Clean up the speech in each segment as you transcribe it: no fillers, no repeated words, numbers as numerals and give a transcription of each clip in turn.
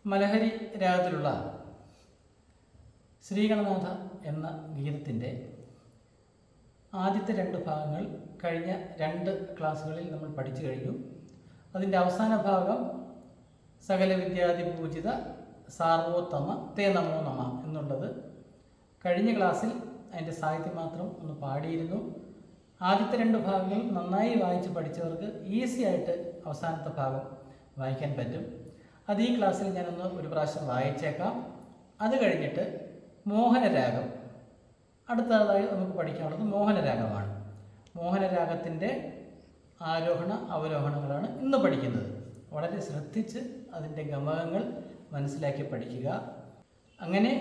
മലഹരി രാഗത്തിലുള്ള ശ്രീഗണനാഥ എന്ന ഗീതത്തിൻ്റെ ആദ്യത്തെ രണ്ട് ഭാഗങ്ങൾ കഴിഞ്ഞ രണ്ട് ക്ലാസ്സുകളിൽ നമ്മൾ പഠിച്ചു കഴിഞ്ഞു. അതിൻ്റെ അവസാന ഭാഗം സകല വിദ്യാധിപൂജിത സാർവോത്തമ തേ നമോ നമ എന്നുള്ളത് കഴിഞ്ഞ ക്ലാസ്സിൽ അതിൻ്റെ സാഹിത്യം മാത്രം ഒന്ന് പാടിയിരുന്നു. ആദ്യത്തെ രണ്ട് ഭാഗങ്ങൾ നന്നായി വായിച്ച് പഠിച്ചവർക്ക് ഈസി ആയിട്ട് അവസാനത്തെ ഭാഗം വായിക്കാൻ പറ്റും. അത് ഈ ക്ലാസ്സിൽ ഞാനൊന്ന് ഒരു പ്രാവശ്യം വായിച്ചേക്കാം. അത് കഴിഞ്ഞിട്ട് മോഹനരാഗം അടുത്തതായി നമുക്ക് പഠിക്കാനുള്ളത് മോഹനരാഗമാണ്. മോഹനരാഗത്തിൻ്റെ ആരോഹണ അവരോഹണങ്ങളാണ് ഇന്ന് പഠിക്കുന്നത്. വളരെ ശ്രദ്ധിച്ച് അതിൻ്റെ ഗമകങ്ങൾ മനസ്സിലാക്കി പഠിക്കുക. അങ്ങനെ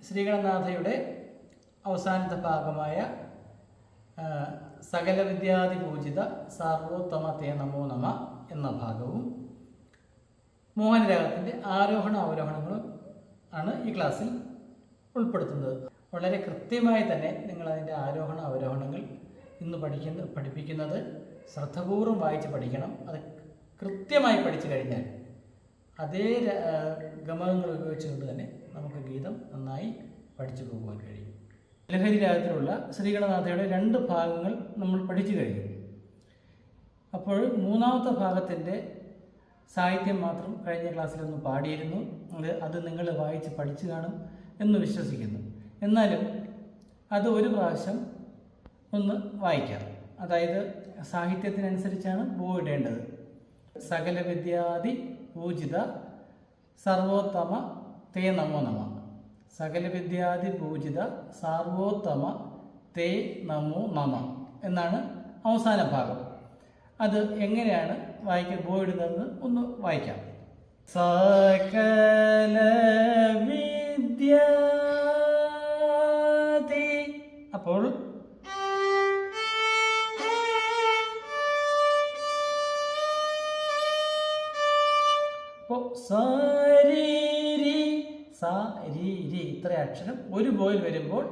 ശ്രീഗണനാഥയുടെ അവസാനത്തെ ഭാഗമായ സകല വിദ്യാധിപൂജിത സാർവോത്തമ തേ നമോ നമ എന്ന ഭാഗവും മോഹനരാഗത്തിൻ്റെ ആരോഹണ അവരോഹണങ്ങളും ആണ് ഈ ക്ലാസ്സിൽ ഉൾപ്പെടുത്തുന്നത്. വളരെ കൃത്യമായി തന്നെ നിങ്ങളതിൻ്റെ ആരോഹണ അവരോഹണങ്ങൾ ഇന്ന് പഠിപ്പിക്കുന്നത് ശ്രദ്ധപൂർവ്വം വായിച്ച് പഠിക്കണം. അത് കൃത്യമായി പഠിച്ചു കഴിഞ്ഞാൽ അതേ ഗമകങ്ങൾ ഉപയോഗിച്ചുകൊണ്ട് തന്നെ നമുക്ക് ഗീതം നന്നായി പഠിച്ചു പോകുവാൻ കഴിയും. ലഹരി രാഗത്തിലുള്ള ശ്രീഗണനാഥയുടെ രണ്ട് ഭാഗങ്ങൾ നമ്മൾ പഠിച്ചു കഴിഞ്ഞു. അപ്പോൾ മൂന്നാമത്തെ ഭാഗത്തിൻ്റെ സാഹിത്യം മാത്രം കഴിഞ്ഞ ക്ലാസ്സിലൊന്ന് പാടിയിരുന്നു. അത് നിങ്ങൾ വായിച്ച് പഠിച്ചു കാണും എന്ന് വിശ്വസിക്കുന്നു. എന്നാലും അത് ഒരു പ്രാവശ്യം ഒന്ന് വായിക്കാം. അതായത് സാഹിത്യത്തിനനുസരിച്ചാണ് ബോ ഇടേണ്ടത്. സകല വിദ്യാധി പൂജിത സർവോത്തമ തേ നമോ നമ. സകല വിദ്യാധി പൂജിത സാർവോത്തമ തേ നമോ നമ എന്നാണ് അവസാന ഭാഗം. അത് എങ്ങനെയാണ് ബോ ഇടുന്നത് ഒന്ന് വായിക്കാം. സകല വിദ്യാധി. അപ്പോൾ ഇത്ര അക്ഷരം ഒരു ബോയിൽ വരുമ്പോൾ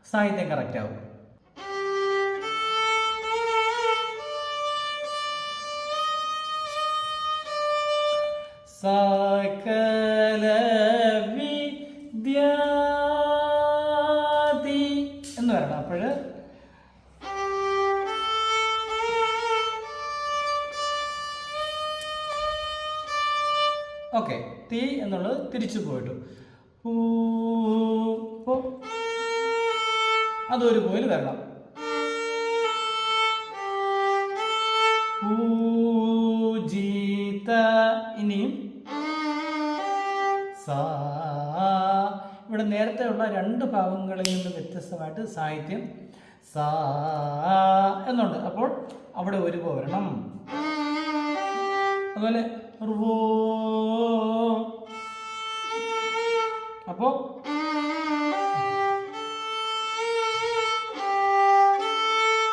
സാഹിത്യം കറക്റ്റ് ആവും. സകല വിദ്യാധി എന്ന് പറയണം. അപ്പോൾ ഓക്കെ, തീ എന്നുള്ളത് തിരിച്ചു പോയിട്ടു. അതൊരു പോയിൽ വരണം. പൂജിത. ഇനിയും ഇവിടെ നേരത്തെ ഉള്ള രണ്ട് ഭാഗങ്ങളിൽ നിന്ന് വ്യത്യസ്തമായിട്ട് സാഹിത്യം സാ എന്നുണ്ട്. അപ്പോൾ അവിടെ ഒരു പോ വരണം. അതുപോലെ അപ്പോ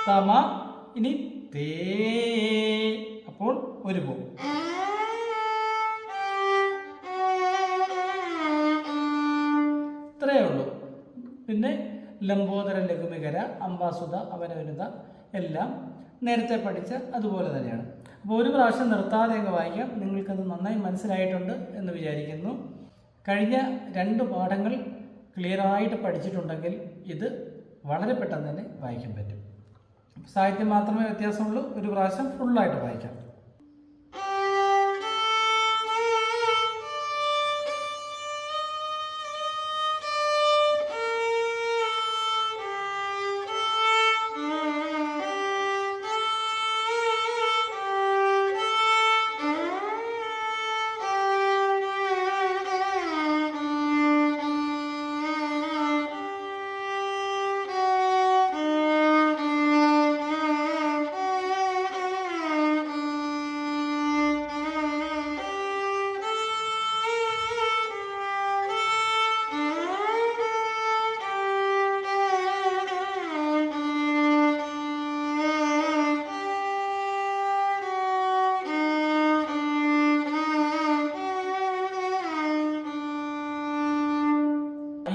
തമ. ഇനി തേ. അപ്പോൾ ഒരു പോ. ഇത്രയേ ഉള്ളൂ. പിന്നെ ലംബോദര ലഘുമികര അംബാസുധ അവനവനുത എല്ലാം നേരത്തെ പഠിച്ച അതുപോലെ തന്നെയാണ്. അപ്പോൾ ഒരു പ്രാവശ്യം നിർത്താതെ അങ്ങ് വായിക്കാം. നിങ്ങൾക്കത് നന്നായി മനസ്സിലായിട്ടുണ്ട് എന്ന് വിചാരിക്കുന്നു. കഴിഞ്ഞ രണ്ട് പാഠങ്ങൾ ക്ലിയറായിട്ട് പഠിച്ചിട്ടുണ്ടെങ്കിൽ ഇത് വളരെ പെട്ടെന്ന് തന്നെ വായിക്കാൻ പറ്റും. സാഹിത്യം മാത്രമേ വ്യത്യാസമുള്ളൂ. ഒരു പ്രാവശ്യം ഫുള്ളായിട്ട് വായിക്കാം.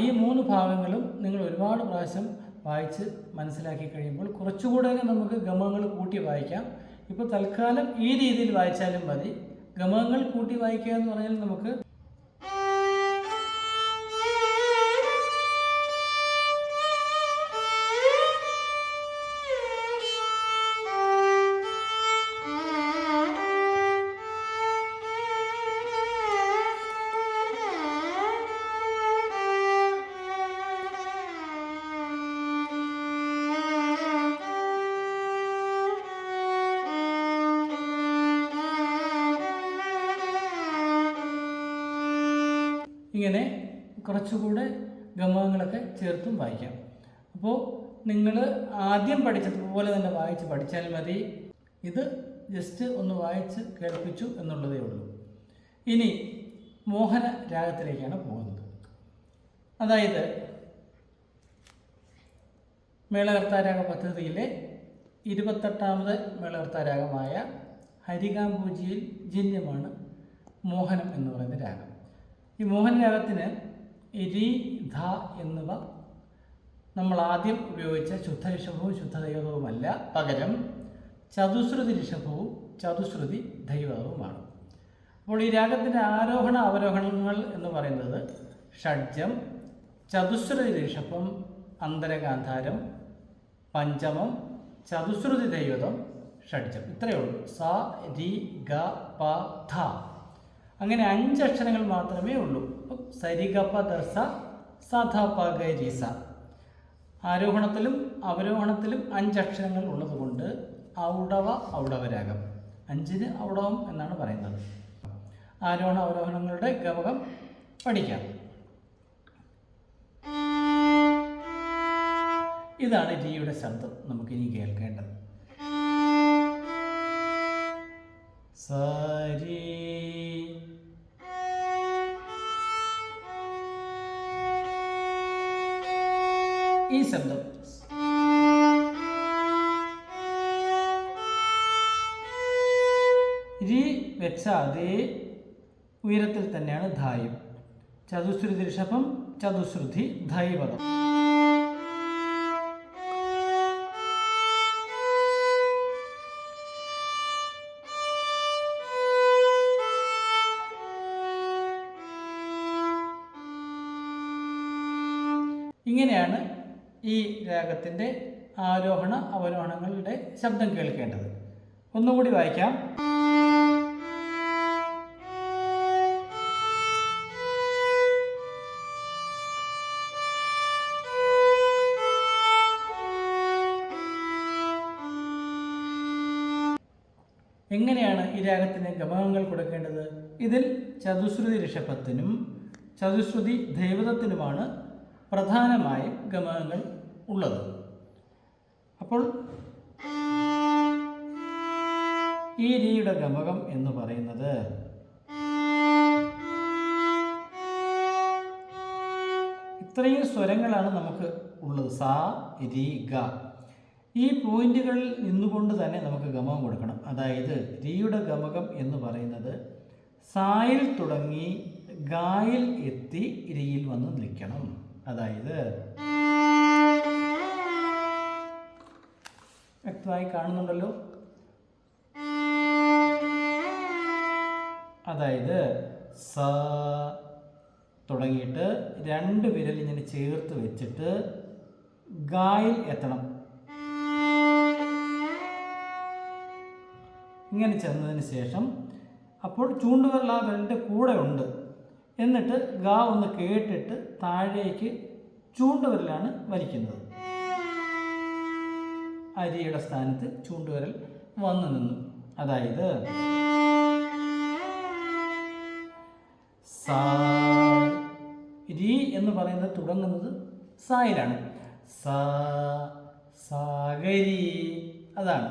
ഈ മൂന്ന് ഭാഗങ്ങളും നിങ്ങൾ ഒരുപാട് പ്രാവശ്യം വായിച്ച് മനസ്സിലാക്കി കഴിയുമ്പോൾ കുറച്ചുകൂടെ നമുക്ക് ഗമകങ്ങൾ കൂട്ടി വായിക്കാം. ഇപ്പോൾ തൽക്കാലം ഈ രീതിയിൽ വായിച്ചാലും മതി. ഗമകങ്ങൾ കൂട്ടി വായിക്കുക എന്ന് പറഞ്ഞാൽ നമുക്ക് ഇങ്ങനെ കുറച്ചുകൂടെ ഗമകങ്ങളൊക്കെ ചേർത്തും വായിക്കാം. അപ്പോൾ നിങ്ങൾ ആദ്യം പഠിച്ചതുപോലെ തന്നെ വായിച്ച് പഠിച്ചാൽ മതി. ഇത് ജസ്റ്റ് ഒന്ന് വായിച്ച് കേൾപ്പിച്ചു എന്നുള്ളതേ ഉള്ളൂ. ഇനി മോഹന രാഗത്തിലേക്കാണ് പോകുന്നത്. അതായത് മേളകർത്താരാഗ പദ്ധതിയിലെ 28ാമത് മേളകർത്താരാഗമായ ഹരികാംബൂജിയിൽ ജന്യമാണ് മോഹനം എന്ന് പറയുന്ന രാഗം. ഈ മോഹന രാഗത്തിന് രി, ധ എന്നിവ നമ്മൾ ആദ്യം ഉപയോഗിച്ച ശുദ്ധ ഋഷഭവും ശുദ്ധ ദൈവതവുമല്ല, പകരം ചതുശ്രുതി ഋഷഭവും ചതുശ്രുതി ദൈവതവുമാണ്. അപ്പോൾ ഈ രാഗത്തിൻ്റെ ആരോഹണ അവരോഹണങ്ങൾ എന്ന് പറയുന്നത് ഷഡ്ജം, ചതുശ്രുതി ഋഷഭം, അന്തരഗാന്ധാരം, പഞ്ചമം, ചതുശ്രുതി ദൈവതം, ഷഡ്ജം. ഇത്രയേ ഉള്ളൂ. സ, രി, ഗ, പ, ധ. അങ്ങനെ 5 അക്ഷരങ്ങൾ മാത്രമേ ഉള്ളൂ. സരിഗപ ദസ സധ പ ഗ രി സ. ആരോഹണത്തിലും അവരോഹണത്തിലും 5 അക്ഷരങ്ങൾ ഉള്ളതുകൊണ്ട് ഔഡവ ഔഡവരാഗം. 5-ന് ഔഡവം എന്നാണ് പറയുന്നത്. ആരോഹണ അവരോഹണങ്ങളുടെ ഗമകം പഠിക്കാം. ഇതാണ് രിയുടെ ശബ്ദം നമുക്കിനി കേൾക്കേണ്ടത്. സരി ഈ ശബ്ദം രി വെച്ച അതേ ഉയരത്തിൽ തന്നെയാണ് ധായും. ചതുശ്രുതി ഋഷഭം, ചതുശ്രുതി ധൈവതം. ഇങ്ങനെയാണ് ഈ രാഗത്തിൻ്റെ ആരോഹണ അവരോഹണങ്ങളുടെ ശബ്ദം കേൾക്കേണ്ടത്. ഒന്നുകൂടി വായിക്കാം. എങ്ങനെയാണ് ഈ രാഗത്തിന് ഗമകങ്ങൾ കൊടുക്കേണ്ടത്? ഇതിൽ ചതുശ്രുതി ഋഷഭത്തിനും ചതുശ്രുതി ദൈവതത്തിനുമാണ് പ്രധാനമായും ഗമകങ്ങൾ ഉള്ളത്. അപ്പോൾ ഈ രിയുടെ ഗമകം എന്ന് പറയുന്നത് ഇത്രയും സ്വരങ്ങളാണ് നമുക്ക് ഉള്ളത്. സ, രി, ഗ. ഈ പോയിന്റുകളിൽ നിന്നുകൊണ്ട് തന്നെ നമുക്ക് ഗമകം കൊടുക്കണം. അതായത് രിയുടെ ഗമകം എന്ന് പറയുന്നത് സായിൽ തുടങ്ങി ഗായിൽ എത്തി രിയിൽ വന്ന് നിൽക്കണം. അതായത് വ്യക്തമായി കാണുന്നുണ്ടല്ലോ. അതായത് സ തുടങ്ങിയിട്ട് 2 വിരൽ ഇങ്ങനെ ചേർത്ത് വെച്ചിട്ട് ഗായിൽ എത്തണം. ഇങ്ങനെ ചെന്നതിന് ശേഷം അപ്പോൾ ചൂണ്ടുവിരൽ ആ വിരലിൻ്റെ കൂടെ ഉണ്ട്. എന്നിട്ട് ഗാ ഒന്ന് കേട്ടിട്ട് താഴേക്ക് ചൂണ്ടുവിരലാണ് വലിക്കുന്നത്. അരിയുടെ സ്ഥാനത്ത് ചൂണ്ടുവിരൽ വന്നു നിന്നു. അതായത് സാ. രി എന്ന് പറയുന്നത് തുടങ്ങുന്നത് സായിലാണ്. സാ, സാഗരി. അതാണ്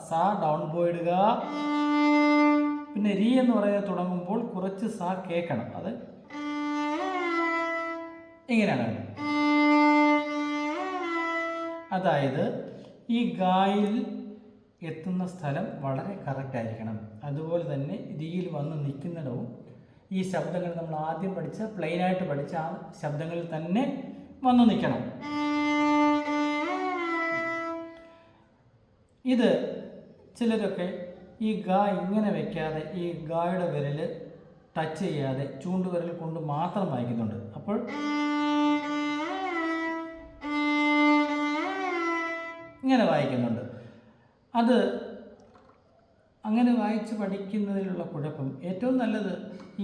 സാ ഡൗൺ പോയിടുക. പിന്നെ രി എന്ന് പറയുന്നത് തുടങ്ങുമ്പോൾ കുറച്ച് സാ കേൾക്കണം. അത് ഇങ്ങനെയാണ്. അതായത് ഈ ഗായിൽ എത്തുന്ന സ്ഥലം വളരെ കറക്റ്റ് ആയിരിക്കണം. അതുപോലെ തന്നെ രിയിൽ വന്ന് നിൽക്കുന്നിടവും ഈ ശബ്ദങ്ങൾ നമ്മൾ ആദ്യം പഠിച്ച പ്ലെയിനായിട്ട് പഠിച്ച ആ ശബ്ദങ്ങളിൽ തന്നെ വന്നു നിൽക്കണം. ഇത് ചിലരൊക്കെ ഈ ഗാ ഇങ്ങനെ വെക്കാതെ ഈ ഗായുടെ വിരൽ ടച്ച് ചെയ്യാതെ ചൂണ്ടുവിരൽ കൊണ്ട് മാത്രം വായിക്കുന്നുണ്ട്. അപ്പോൾ ഇങ്ങനെ വായിക്കുന്നുണ്ട്. അത് അങ്ങനെ വായിച്ച് പഠിക്കുന്നതിലുള്ള കുഴപ്പം, ഏറ്റവും നല്ലത്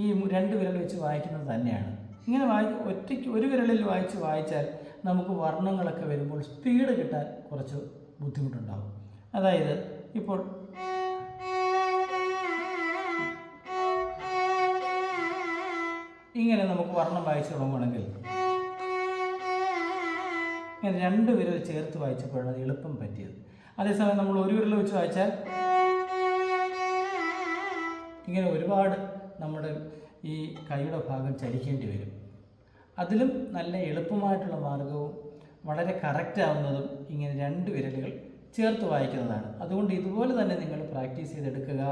ഈ 2 വിരൽ വെച്ച് വായിക്കുന്നത് തന്നെയാണ്. ഇങ്ങനെ ഒറ്റയ്ക്ക് ഒരു വിരലിൽ വായിച്ചാൽ നമുക്ക് വർണ്ണങ്ങളൊക്കെ വരുമ്പോൾ സ്പീഡ് കിട്ടാൻ കുറച്ച് ബുദ്ധിമുട്ടുണ്ടാകും. അതായത് ഇപ്പോൾ ഇങ്ങനെ നമുക്ക് വർണ്ണം വായിച്ചു തുടങ്ങുകയാണെങ്കിൽ ഇങ്ങനെ 2 വിരൽ ചേർത്ത് വായിച്ചപ്പോഴാണ് അത് എളുപ്പം പറ്റിയത്. അതേസമയം നമ്മൾ ഒരു വിരൽ വെച്ച് വായിച്ചാൽ ഇങ്ങനെ ഒരുപാട് നമ്മുടെ ഈ കൈയുടെ ഭാഗം ചലിക്കേണ്ടി വരും. അതിലും നല്ല എളുപ്പമായിട്ടുള്ള മാർഗവും വളരെ കറക്റ്റ് ആവുന്നതും ഇങ്ങനെ 2 വിരലുകൾ ചേർത്ത് വായിക്കുന്നതാണ്. അതുകൊണ്ട് ഇതുപോലെ തന്നെ നിങ്ങൾ പ്രാക്ടീസ് ചെയ്തെടുക്കുക.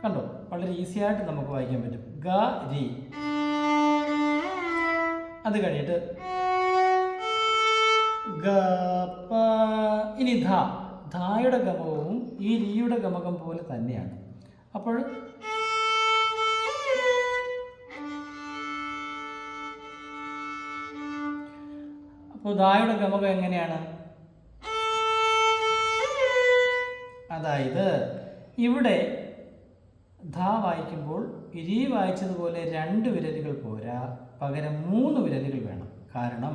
കണ്ടോ, വളരെ ഈസി ആയിട്ട് നമുക്ക് വായിക്കാൻ പറ്റും. ഗ രി. അത് കഴിഞ്ഞിട്ട് ഗ പ. ഇനി ധ. ധായുടെ ഗമകവും ഈ റിയുടെ ഗമകം പോലെ തന്നെയാണ്. അപ്പോൾ ധായുടെ ഗമകം എങ്ങനെയാണ്? അതായത് ഇവിടെ ധ വായിക്കുമ്പോൾ രി വായിച്ചതുപോലെ 2 വിരലുകൾ പോരാ, പകരം 3 വിരലുകൾ വേണം. കാരണം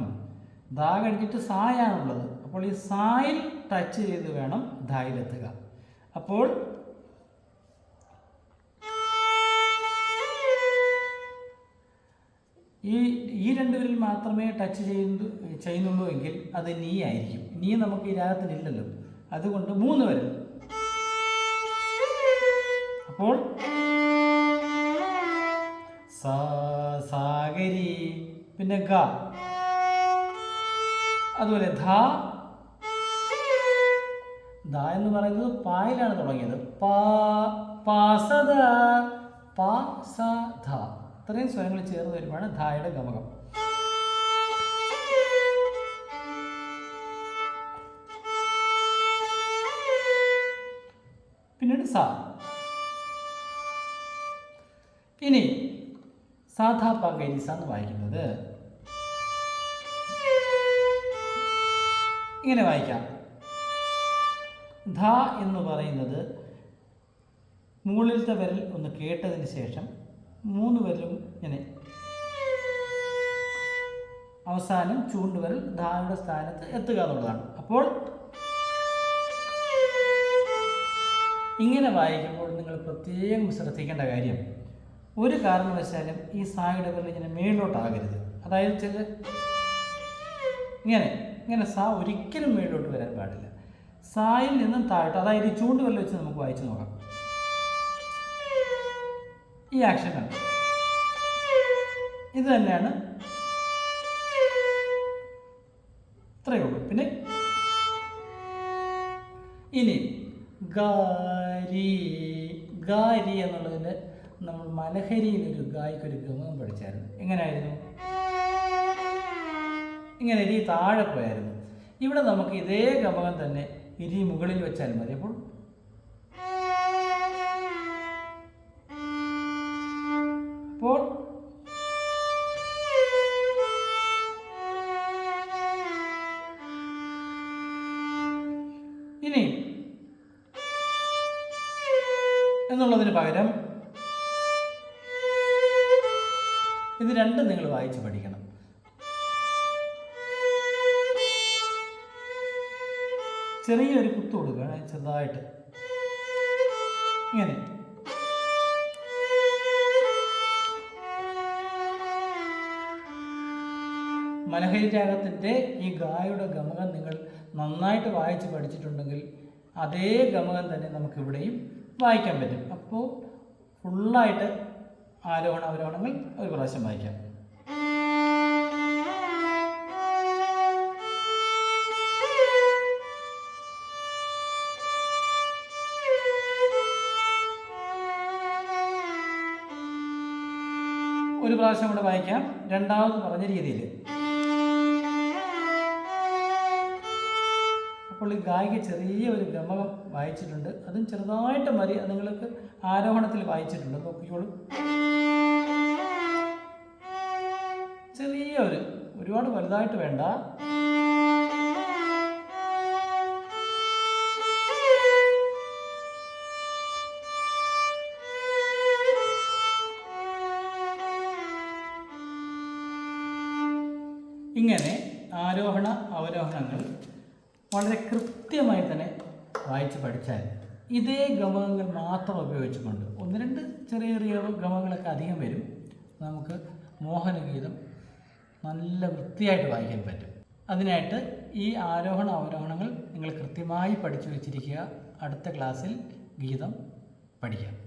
ധ കഴിഞ്ഞിട്ട് സായാണുള്ളത്. അപ്പോൾ ഈ സായിൽ ടച്ച് ചെയ്ത് വേണം ധായിലെത്തുക. അപ്പോൾ ഈ 2 വിരൽ മാത്രമേ ടച്ച് ചെയ്യുന്നുള്ളൂ എങ്കിൽ അത് നീ ആയിരിക്കും. നീ നമുക്ക് ഈ രാഗത്തിനില്ലല്ലോ, അതുകൊണ്ട് 3 വിരൽ. അപ്പോൾ സാഗരി. പിന്നെ ഗ. അതുപോലെ ധ. ധ എന്ന് പറയുന്നത് പായിലാണ് തുടങ്ങിയത്. പാസദ. പാസധ. ഇത്രയും സ്വരങ്ങൾ ചേർന്ന് വരുമ്പോഴാണ് ധായുടെ ഗമകം. പിന്നീട് സ. ഇനി സാധാ പകരിസ എന്ന് വായിക്കുന്നത് ഇങ്ങനെ വായിക്കാം. ധ എന്ന് പറയുന്നത് മുകളിലത്തെ വിരൽ ഒന്ന് കേട്ടതിന് ശേഷം 3 വിരലും ഇങ്ങനെ, അവസാനം ചൂണ്ടുവിരൽ ധായുടെ സ്ഥാനത്ത് എത്തുക എന്നുള്ളതാണ്. അപ്പോൾ ഇങ്ങനെ വായിക്കുമ്പോൾ നിങ്ങൾ പ്രത്യേകം ശ്രദ്ധിക്കേണ്ട കാര്യം, ഒരു കാരണവശാലും ഈ സായുടെ വിരൽ ഇങ്ങനെ മേളിലോട്ടാകരുത്. അതായത് ഇങ്ങനെ സാ ഒരിക്കലും മേളിലോട്ട് വരാൻ പാടില്ല. സായിൽ നിന്നും താഴോട്ട്, അതായത് ഈ ചൂണ്ടുവിരൽ വെച്ച് നമുക്ക് വായിച്ചു നോക്കാം. ഈ ആക്ഷൻ കണ്ടു, ഇത് തന്നെയാണ്. ഇത്രയേ ഉള്ളൂ. പിന്നെ ഇനി ഗാരി. ഗാരി എന്നുള്ളതിന് നമ്മൾ മനഹരിയിലൊരു ഗായിക്കൊരു ഗമകം പഠിച്ചായിരുന്നു. എങ്ങനെയായിരുന്നു? ഇങ്ങനെ രി താഴെ പോയായിരുന്നു. ഇവിടെ നമുക്ക് ഇതേ ഗമകം തന്നെ രി മുകളിൽ വെച്ചാൽ മതി. അപ്പോൾ ഇനി എന്നുള്ളതിന് പകരം ഇത് രണ്ടും നിങ്ങൾ വായിച്ച് പഠിക്കണം. ചെറിയൊരു കുത്തു കൊടുക്കുകയാണ്, ചെറുതായിട്ട് ഇങ്ങനെ. മനഹരി രാഗത്തിൻ്റെ ഈ ഗായുടെ ഗമകം നിങ്ങൾ നന്നായിട്ട് വായിച്ച് പഠിച്ചിട്ടുണ്ടെങ്കിൽ അതേ ഗമകം തന്നെ നമുക്കിവിടെയും വായിക്കാൻ പറ്റും. അപ്പോൾ ഫുള്ളായിട്ട് ആരോഹണ അവരോഹണങ്ങൾ ഒരു പ്രാവശ്യം വായിക്കാം. ഒരു പ്രാവശ്യം കൂടെ വായിക്കാം, രണ്ടാമത് പറഞ്ഞ രീതിയിൽ. അപ്പോൾ ഈ ഗായിക ചെറിയ ഒരു ഗമകം വായിച്ചിട്ടുണ്ട്, അതും ചെറുതായിട്ട് മതി. അത് നിങ്ങൾക്ക് ആരോഹണത്തിൽ വായിച്ചിട്ടുണ്ട്, നോക്കിക്കോളൂ. ചെറിയ ഒരുപാട് വലുതായിട്ട് വേണ്ട. ഇങ്ങനെ ആരോഹണ അവരോഹണങ്ങൾ വളരെ കൃത്യമായി തന്നെ വായിച്ച് പഠിച്ചാൽ ഇതേ ഗമകങ്ങൾ മാത്രം ഉപയോഗിച്ചുകൊണ്ട് ഒന്ന് രണ്ട് ചെറിയ ചെറിയ ഗമകങ്ങളൊക്കെ അധികം വരും. നമുക്ക് മോഹനഗീതം നല്ല വൃത്തിയായിട്ട് വായിക്കാൻ പറ്റും. അതിനായിട്ട് ഈ ആരോഹണ അവരോഹണങ്ങൾ നിങ്ങൾ കൃത്യമായി പഠിച്ചു വച്ചിരിക്കുക. അടുത്ത ക്ലാസ്സിൽ ഗീതം പഠിക്കാം.